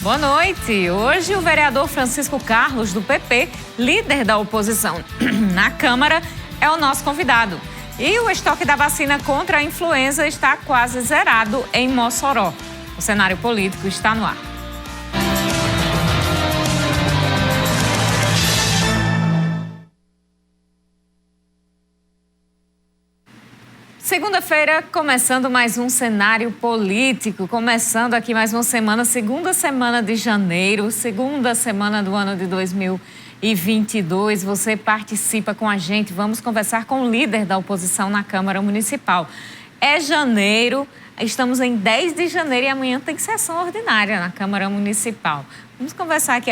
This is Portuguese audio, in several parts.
Boa noite. Hoje o vereador Francisco Carlos, do PP, líder da oposição na Câmara, é o nosso convidado. E o estoque da vacina contra a influenza está quase zerado em Mossoró. O cenário político está no ar. Segunda-feira, começando mais um cenário político, começando aqui mais uma semana, segunda semana de janeiro, segunda semana do ano de 2022. Você participa com a gente, vamos conversar com o líder da oposição na Câmara Municipal. É janeiro, estamos em 10 de janeiro e amanhã tem sessão ordinária na Câmara Municipal. Vamos conversar aqui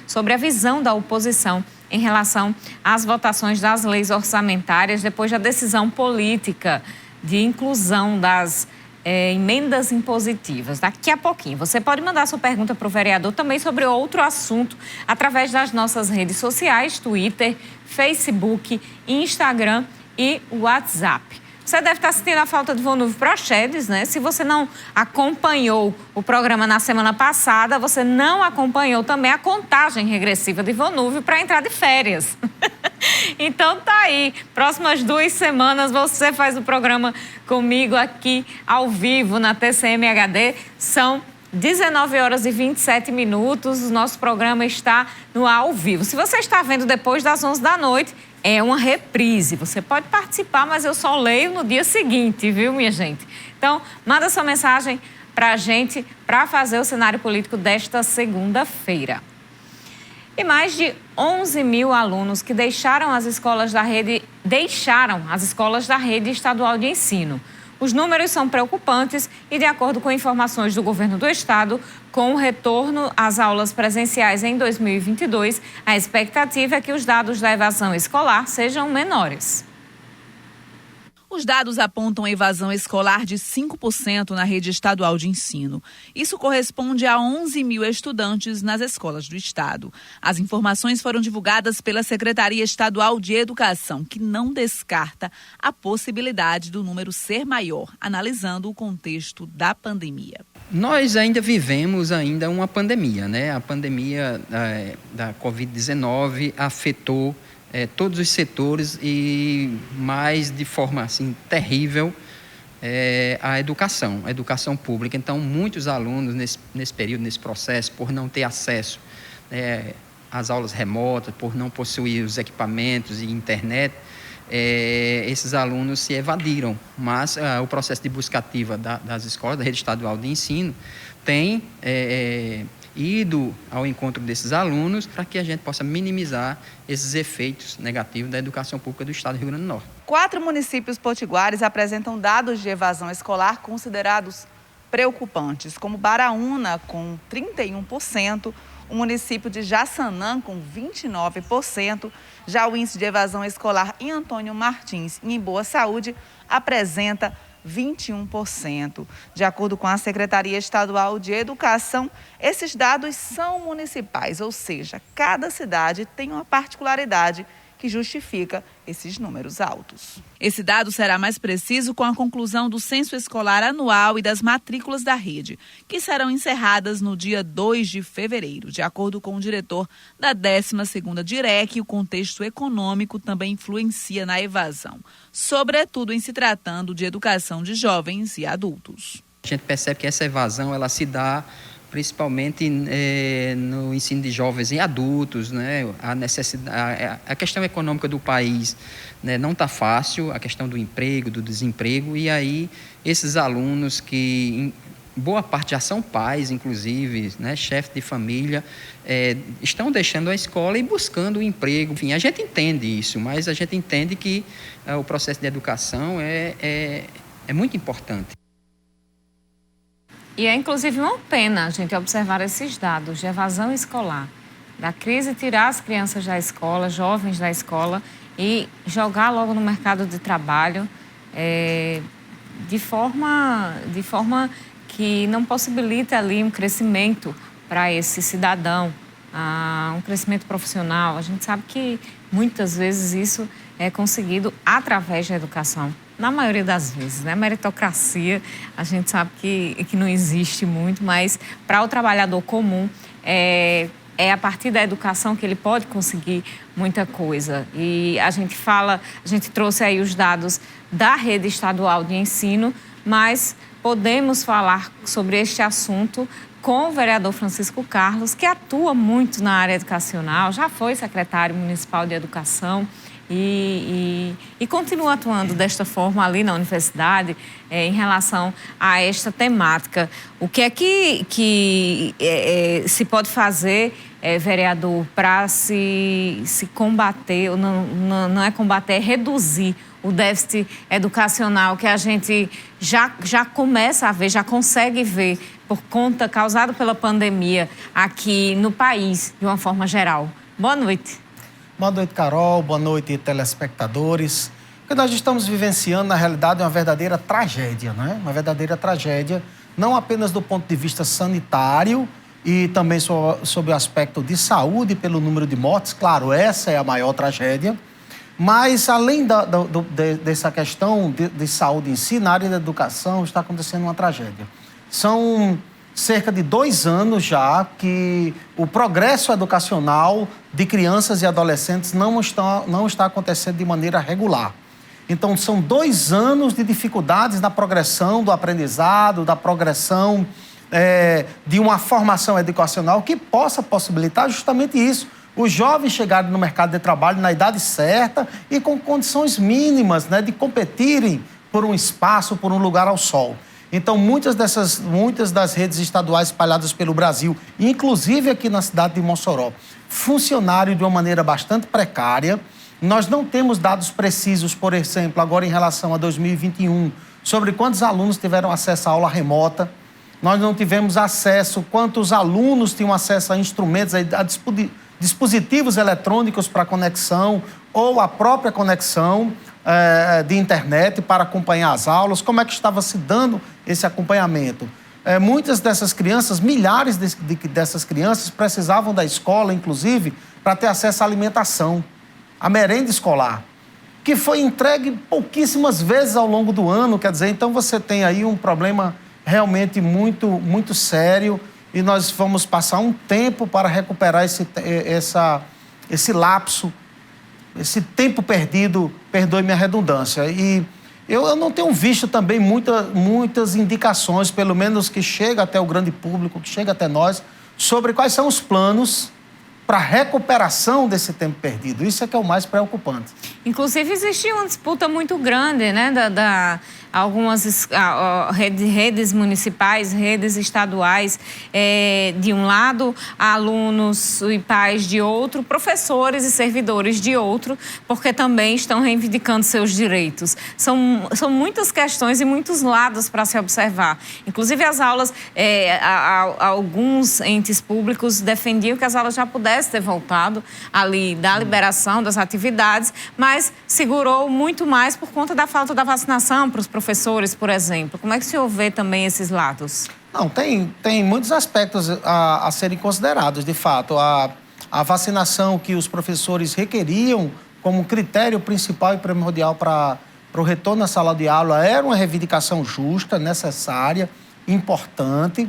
sobre a visão da oposição em relação às votações das leis orçamentárias depois da decisão política de inclusão das emendas impositivas. Daqui a pouquinho, você pode mandar sua pergunta para o vereador também sobre outro assunto através das nossas redes sociais, Twitter, Facebook, Instagram e WhatsApp. Você deve estar sentindo a falta de Vonulvio Praxedes, né? Se você não acompanhou o programa na semana passada, você não acompanhou também a contagem regressiva de Vonulvio para entrar de férias. Então tá aí, próximas 2 semanas você faz o programa comigo aqui ao vivo na TCM HD. São 19 horas e 27 minutos, o nosso programa está no ar ao vivo. Se você está vendo depois das 11 da noite, é uma reprise. Você pode participar, mas eu só leio no dia seguinte, viu, minha gente? Então, manda sua mensagem para a gente para fazer o cenário político desta segunda-feira. E mais de 11 mil alunos que deixaram as escolas da rede estadual de ensino. Os números são preocupantes e, de acordo com informações do governo do estado, com o retorno às aulas presenciais em 2022, a expectativa é que os dados da evasão escolar sejam menores. Os dados apontam evasão escolar de 5% na rede estadual de ensino. Isso corresponde a 11 mil estudantes nas escolas do estado. As informações foram divulgadas pela Secretaria Estadual de Educação, que não descarta a possibilidade do número ser maior, analisando o contexto da pandemia. Nós ainda vivemos uma pandemia, né? A pandemia da Covid-19 afetou todos os setores e mais de forma assim terrível a educação pública. Então, muitos alunos nesse período, nesse processo, por não ter acesso às aulas remotas, por não possuir os equipamentos e internet, esses alunos se evadiram. Mas o processo de busca ativa das escolas, da rede estadual de ensino, tem ido ao encontro desses alunos para que a gente possa minimizar esses efeitos negativos da educação pública do estado do Rio Grande do Norte. 4 municípios potiguares apresentam dados de evasão escolar considerados preocupantes, como Baraúna, com 31%, o município de Jaçanã, com 29%, já o índice de evasão escolar em Antônio Martins e em Boa Saúde apresenta 21%. De acordo com a Secretaria Estadual de Educação, esses dados são municipais, ou seja, cada cidade tem uma particularidade que justifica esses números altos. Esse dado será mais preciso com a conclusão do censo escolar anual e das matrículas da rede, que serão encerradas no dia 2 de fevereiro. De acordo com o diretor da 12ª DIREC, o contexto econômico também influencia na evasão, sobretudo em se tratando de educação de jovens e adultos. A gente percebe que essa evasão ela se dá principalmente no ensino de jovens e adultos, né? A questão econômica do país, né, não está fácil, a questão do emprego, do desemprego, e aí esses alunos que, em boa parte, já são pais, inclusive, né, chefes de família, estão deixando a escola e buscando um emprego. Enfim, a gente entende isso, mas a gente entende que o processo de educação é muito importante. E é, inclusive, uma pena a gente observar esses dados de evasão escolar, da crise tirar as crianças da escola, jovens da escola, e jogar logo no mercado de trabalho de forma que não possibilita ali um crescimento para esse cidadão, um crescimento profissional. A gente sabe que muitas vezes isso é conseguido através da educação. na maioria das vezes, né? Meritocracia, a gente sabe que não existe muito, mas para o trabalhador comum é a partir da educação que ele pode conseguir muita coisa. E a gente trouxe aí os dados da rede estadual de ensino, mas podemos falar sobre este assunto com o vereador Francisco Carlos, que atua muito na área educacional, já foi secretário municipal de educação e continua atuando desta forma ali na universidade em relação a esta temática. O que é que se pode fazer, vereador, para se combater, ou não é combater, é reduzir o déficit educacional que a gente já começa a ver, já consegue ver por conta causado pela pandemia aqui no país, de uma forma geral? Boa noite. Boa noite, Carol. Boa noite, telespectadores. O que nós estamos vivenciando, na realidade, é uma verdadeira tragédia, né? Uma verdadeira tragédia, não apenas do ponto de vista sanitário e também sob o aspecto de saúde, pelo número de mortes. Claro, essa é a maior tragédia. Mas, além dessa questão de saúde em si, na área da educação, está acontecendo uma tragédia. São cerca de 2 anos já que o progresso educacional de crianças e adolescentes não está acontecendo de maneira regular. Então, são 2 anos de dificuldades na progressão do aprendizado, da progressão de uma formação educacional que possa possibilitar justamente isso. Os jovens chegarem no mercado de trabalho na idade certa e com condições mínimas, né, de competirem por um espaço, por um lugar ao sol. Então, muitas das redes estaduais espalhadas pelo Brasil, inclusive aqui na cidade de Mossoró, funcionaram de uma maneira bastante precária. Nós não temos dados precisos, por exemplo, agora em relação a 2021, sobre quantos alunos tiveram acesso à aula remota. Nós não tivemos acesso, quantos alunos tinham acesso a instrumentos, a dispositivos eletrônicos para conexão ou a própria conexão de internet para acompanhar as aulas, como é que estava se dando esse acompanhamento. Muitas dessas crianças, milhares dessas crianças precisavam da escola, inclusive, para ter acesso à alimentação, à merenda escolar, que foi entregue pouquíssimas vezes ao longo do ano, quer dizer, então você tem aí um problema realmente muito, muito sério e nós vamos passar um tempo para recuperar esse lapso, esse tempo perdido, perdoe-me a redundância. E eu não tenho visto também muitas indicações, pelo menos que chega até o grande público, que chega até nós, sobre quais são os planos para a recuperação desse tempo perdido. Isso é que é o mais preocupante. Inclusive, existia uma disputa muito grande, né, algumas redes municipais, redes estaduais, de um lado, alunos e pais de outro, professores e servidores de outro, porque também estão reivindicando seus direitos. São muitas questões e muitos lados para se observar. Inclusive, as aulas, alguns entes públicos defendiam que as aulas já pudessem ter voltado ali da liberação das atividades, mas segurou muito mais por conta da falta da vacinação para os professores, por exemplo. Como é que o senhor vê também esses lados? Não, tem muitos aspectos a serem considerados, de fato. A vacinação que os professores requeriam como critério principal e primordial para o retorno à sala de aula era uma reivindicação justa, necessária, importante.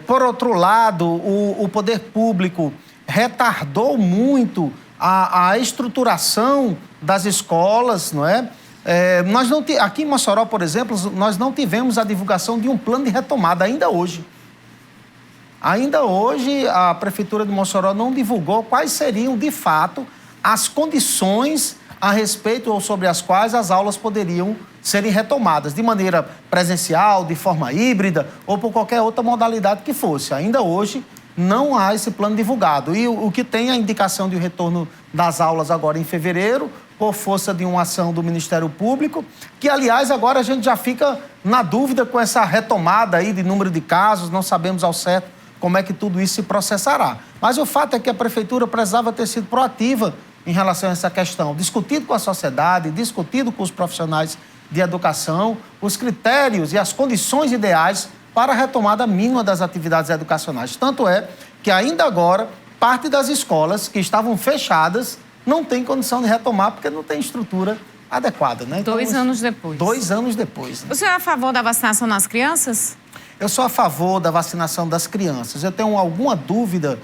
Por outro lado, o poder público retardou muito a estruturação das escolas, não é? Aqui em Mossoró, por exemplo, nós não tivemos a divulgação de um plano de retomada ainda hoje. Ainda hoje, a Prefeitura de Mossoró não divulgou quais seriam, de fato, as condições a respeito ou sobre as quais as aulas poderiam serem retomadas, de maneira presencial, de forma híbrida ou por qualquer outra modalidade que fosse. Ainda hoje, não há esse plano divulgado. E o que tem a indicação de retorno das aulas agora em fevereiro, por força de uma ação do Ministério Público, que, aliás, agora a gente já fica na dúvida com essa retomada aí de número de casos, não sabemos ao certo como é que tudo isso se processará. Mas o fato é que a Prefeitura precisava ter sido proativa em relação a essa questão, discutido com a sociedade, discutido com os profissionais de educação, os critérios e as condições ideais para a retomada mínima das atividades educacionais. Tanto é que ainda agora, parte das escolas que estavam fechadas não tem condição de retomar porque não tem estrutura adequada, né? Então, 2 anos depois. 2 anos depois. Né? O senhor é a favor da vacinação nas crianças? Eu sou a favor da vacinação das crianças. Eu tenho alguma dúvida,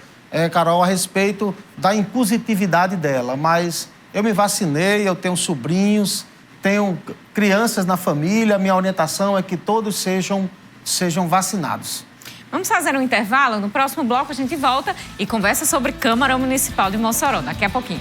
Carol, a respeito da impositividade dela, mas eu me vacinei, eu tenho sobrinhos, tenho crianças na família, minha orientação é que todos sejam vacinados. Vamos fazer um intervalo? No próximo bloco a gente volta e conversa sobre Câmara Municipal de Mossoró, daqui a pouquinho.